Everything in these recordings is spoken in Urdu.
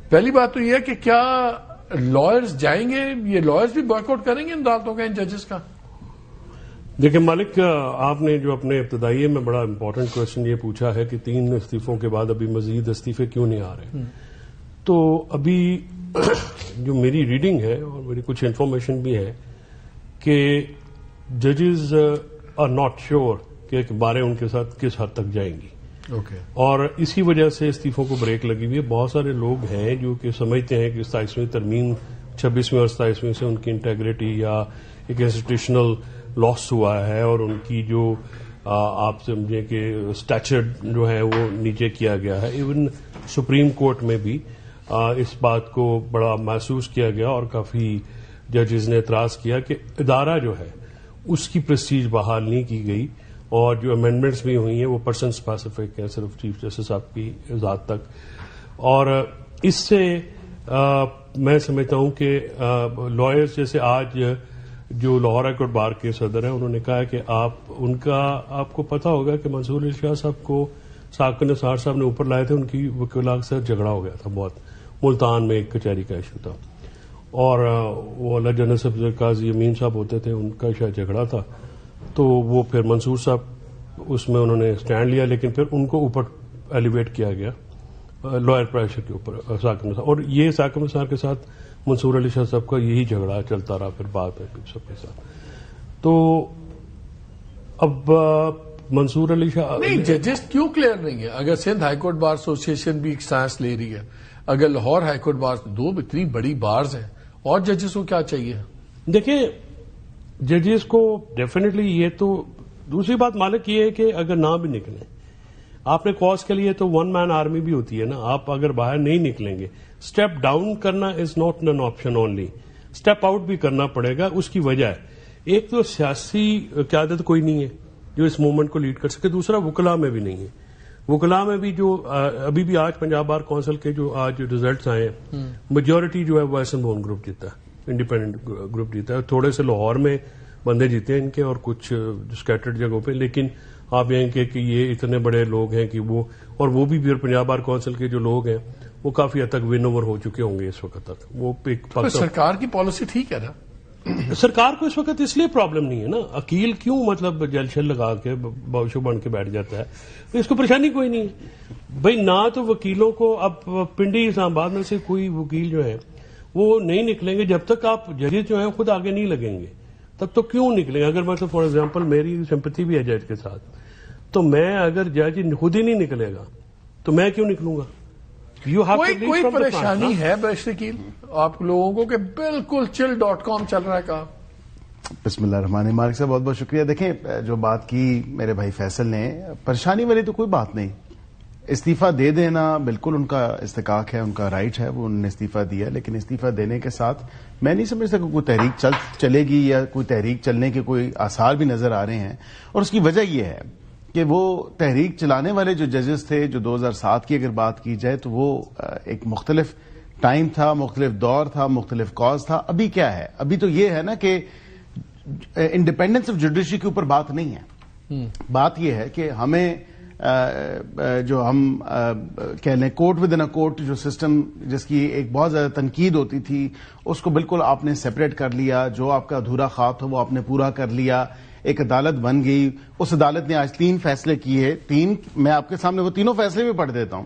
پہلی بات تو یہ ہے کہ کیا لائرز جائیں گے, یہ لائرز بھی بائیک آؤٹ کریں گے ان عدالتوں کا, ان ججز کا؟ دیکھیں مالک, آپ نے جو اپنے ابتدائیے میں بڑا امپورٹنٹ کوشچن یہ پوچھا ہے کہ 3 استعفوں کے بعد ابھی مزید استعفے کیوں نہیں آ رہے, تو ابھی جو میری ریڈنگ ہے اور میری کچھ انفارمیشن بھی ہے کہ ججز آر ناٹ شیور کہ باریں ان کے ساتھ کس حد تک جائیں گی, اور اسی وجہ سے استعفوں کو بریک لگی ہوئی ہے. بہت سارے لوگ ہیں جو کہ سمجھتے ہیں کہ 27ویں ترمیم 26ویں اور 27ویں سے ان کی انٹیگریٹی یا ایک انسٹیٹیوشنل لاس ہوا ہے, اور ان کی جو آپ سمجھیں کہ اسٹیچر جو ہے وہ نیچے کیا گیا ہے. ایون سپریم کورٹ میں بھی اس بات کو بڑا محسوس کیا گیا, اور کافی ججز نے اعتراض کیا کہ ادارہ جو ہے اس کی پریسٹیج بحال نہیں کی گئی, اور جو امینڈمنٹس بھی ہوئی ہیں وہ پرسن اسپیسیفک ہیں, صرف چیف جسٹس صاحب کی ذات تک. اور اس سے میں سمجھتا ہوں کہ لائرز جیسے آج جو لاہور ہائی کورٹ بار کے صدر ہیں انہوں نے کہا کہ آپ کو پتا ہوگا کہ منصور علی شاہ صاحب کو ثاقب نثار صاحب نے اوپر لائے تھے, ان کی وکلاء سے جھگڑا ہو گیا تھا بہت, ملتان میں ایک کچہری کا ایشو تھا, اور وہ اللہ جنرل سبز قاضی امین صاحب ہوتے تھے, ان کا شاید جھگڑا تھا, تو وہ پھر منصور صاحب اس میں انہوں نے اسٹینڈ لیا, لیکن پھر ان کو اوپر ایلیویٹ کیا گیا لائر پریشر کے اوپر ثاقب نثار, اور یہ ثاقب نثار کے ساتھ منصور علی شاہ صاحب کا یہی جھگڑا چلتا رہا پھر بعد میں سب کے ساتھ. تو اب منصور علی شاہ نہیں, ججز کیوں کلیئر نہیں ہے؟ اگر Sindh high court bar association بھی ایک سائنس لے رہی ہے, اگر لاہور ہائی کورٹ بار, 2 اتنی بڑی بارز ہیں, اور ججز کو کیا چاہیے؟ دیکھیں ججز کو ڈیفینیٹلی, یہ تو دوسری بات مالک یہ ہے کہ اگر نہ بھی نکلیں, آپ نے کاز کے لیے تو 1 مین آرمی بھی ہوتی ہے نا, آپ اگر باہر نہیں نکلیں گے, اسٹیپ ڈاؤن کرنا is not an option only, step out بھی کرنا پڑے گا. اس کی وجہ ہے ایک تو سیاسی قیادت کوئی نہیں ہے جو اس موومنٹ کو لیڈ کر سکے, دوسرا وکلاء میں بھی نہیں ہے. وکلاء میں بھی جو ابھی بھی آج پنجاب بار کونسل کے جو آج ریزلٹس آئے ہیں, میجورٹی جو ہے وہ ایس این بھون گروپ جیتا ہے, انڈیپینڈنٹ گروپ جیتا ہے. تھوڑے سے لاہور میں بندے جیتے ہیں ان کے اور کچھ اسکیٹرڈ جگہوں پہ, لیکن آپ یہ کہ یہ اتنے بڑے لوگ ہیں کہ وہ بھی پنجاب بار کونسل کے جو لوگ ہیں وہ کافی حد تک ون اوور ہو چکے ہوں گے اس وقت تک. وہ سرکار کی پالیسی ٹھیک ہے نا, سرکار کو اس وقت اس لیے پرابلم نہیں ہے نا, عقیل کیوں مطلب جل شل لگا کے باوشو بن کے بیٹھ جاتا ہے, اس کو پریشانی کوئی نہیں ہے بھائی. نہ تو وکیلوں کو اب پنڈی اسلام آباد میں سے کوئی وکیل جو ہے وہ نہیں نکلیں گے جب تک آپ ججز جو ہیں خود آگے نہیں لگیں گے, تب تو کیوں نکلیں گے؟ اگر مطلب فار ایگزامپل میری سمپتھی بھی ہے جج کے ساتھ, تو میں اگر جج خود ہی نہیں نکلے گا تو میں کیوں نکلوں گا؟ کوئی پریشانی ہے بیشتر وکیل آپ لوگوں کو کہ بالکل chill.com چل رہا ہے کام؟ بسم اللہ الرحمن الرحیم. مالک صاحب بہت بہت شکریہ. دیکھیں جو بات کی میرے بھائی فیصل نے, پریشانی والی تو کوئی بات نہیں, استعفیٰ دے دینا بالکل ان کا استحقاق ہے, ان کا رائٹ ہے, وہ انہوں نے استعفیٰ دیا, لیکن استعفیٰ دینے کے ساتھ میں نہیں سمجھتا کہ کوئی تحریک چلے گی یا کوئی تحریک چلنے کے کوئی آثار بھی نظر آ رہے ہیں. اور اس کی وجہ یہ ہے کہ وہ تحریک چلانے والے جو ججز تھے جو 2007 کی اگر بات کی جائے تو وہ ایک مختلف ٹائم تھا, مختلف دور تھا, مختلف کاز تھا. ابھی کیا ہے, ابھی تو یہ ہے نا کہ انڈیپینڈنس آف جوڈیشری کے اوپر بات نہیں ہے. بات یہ ہے کہ ہمیں جو ہم کہہ لیں court with in a court جو سسٹم جس کی ایک بہت زیادہ تنقید ہوتی تھی, اس کو بالکل آپ نے سیپریٹ کر لیا. جو آپ کا ادھورا خواب تھا وہ آپ نے پورا کر لیا. ایک عدالت بن گئی, اس عدالت نے آج 3 فیصلے کیے. 3 میں آپ کے سامنے وہ تینوں فیصلے بھی پڑھ دیتا ہوں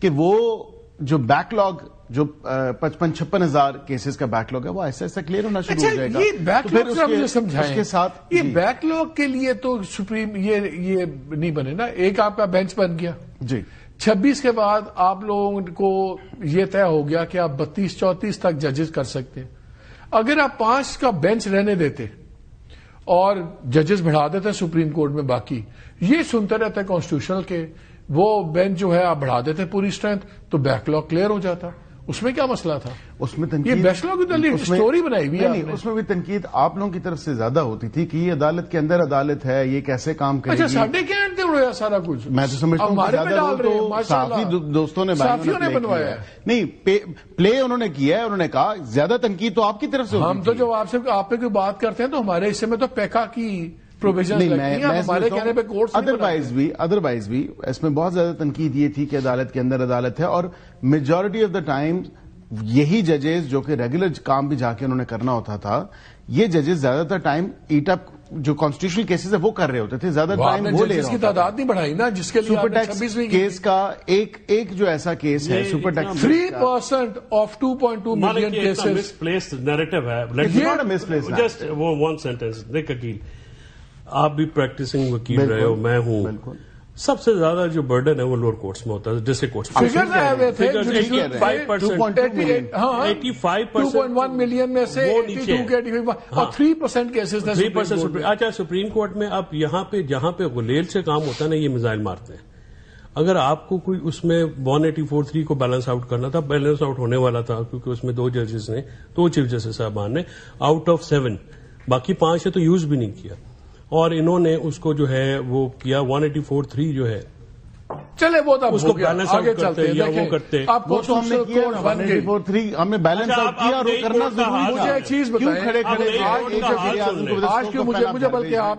کہ وہ جو بیک لاگ جو 55-56 ہزار کیسز کا بیک لاگ ہے وہ ایسا ایسا کلیئر ہونا شروع ہو جائے گا. یہ بیک لاگ اس کے ساتھ یہ بیک لاگ کے لیے تو سپریم یہ نہیں بنے نا. ایک آپ کا بینچ بن گیا جی, 26 کے بعد آپ لوگوں کو یہ طے ہو گیا کہ آپ 32-34 تک ججز کر سکتے ہیں. اگر آپ 5 کا بینچ رہنے دیتے اور ججز بڑھا دیتے ہیں سپریم کورٹ میں, باقی یہ سنتے رہتے ہیں کانسٹیٹیوشنل کے وہ بینچ جو ہے آپ بڑھا دیتے پوری اسٹرینتھ, تو بیک لاگ کلیئر ہو جاتا. اس میں کیا مسئلہ تھا؟ اس میں تنقید, یہ بیک لاگ کی اسٹوری بنائی ہوئی ہے. اس میں بھی تنقید آپ لوگوں کی طرف سے زیادہ ہوتی تھی کہ یہ عدالت کے اندر عدالت ہے, یہ کیسے کام کرے گی. اچھا, ساڈے کیا انتے اڑیا سارا کچھ؟ میں تو سمجھتا ہوں زیادہ صحافی دوستوں نے بنوایا ہے. نہیں, پلے انہوں نے کیا ہے. انہوں نے کہا زیادہ تنقید تو آپ کی طرف سے. ہم تو جب آپ پہ کوئی بات کرتے ہیں تو ہمارے حصے میں تو پیکا کی پروویژن لگتی ہیں. ہمارے کہنے پہ کورٹس ادروائز بھی اس میں بہت زیادہ تنقید یہ تھی کہ عدالت کے اندر عدالت ہے, اور میجورٹی آف دا ٹائم یہی ججز جو کہ ریگولر کام بھی جا کے انہوں نے کرنا ہوتا تھا, یہ ججز زیادہ تر ٹائم ایٹ اپ جو کانسٹیٹیوشنل کیسز ہے وہ کر رہے ہوتے تھے, زیادہ ٹائم وہ لے رہے کی تعداد نہیں بڑھائی نا, جس کے لیے سپر ٹیکس کیس کا ایک جو ایسا کیس ہے super tax 3% of 2.2 million cases misplaced narrative ہے. جسٹ وہ ون سینٹینس دیکھ وکیل, آپ بھی پریکٹسنگ وکیل رہے ہو, میں ہوں, بالکل سب سے زیادہ جو برڈن ہے وہ لوور کورٹس میں ہوتا ہے, ڈسٹرکٹ کورٹس میں. فگرز آئے ہوئے تھے 2.1 ملین میں سے 82 کے 85 اور 3% کیسز تھے 3%. اچھا سپریم کورٹ میں اب یہاں پہ جہاں پہ غلیل سے کام ہوتا ہے نا, یہ میزائل مارتے ہیں. اگر آپ کو کوئی اس میں 184(3) کو بیلنس آؤٹ کرنا تھا, بیلنس آؤٹ ہونے والا تھا کیونکہ اس میں 2 ججز نے, 2 چیف جسٹس صاحبان نے آؤٹ آف 7, باقی 5 ہے تو یوز بھی نہیں کیا, اور انہوں نے اس کو جو ہے وہ کیا 184(3) جو ہے چلے وہ تو اس کو بیلنس آؤٹ کرتے یا وہ کرتے. آپ کو تو ہم نے کیا 184(3) ہم نے بیلنس آؤٹ کیا اور وہ کرنا ضروری. مجھے ایک چیز بتائیں, کیوں کھڑے آج کی مجھے بلکہ آپ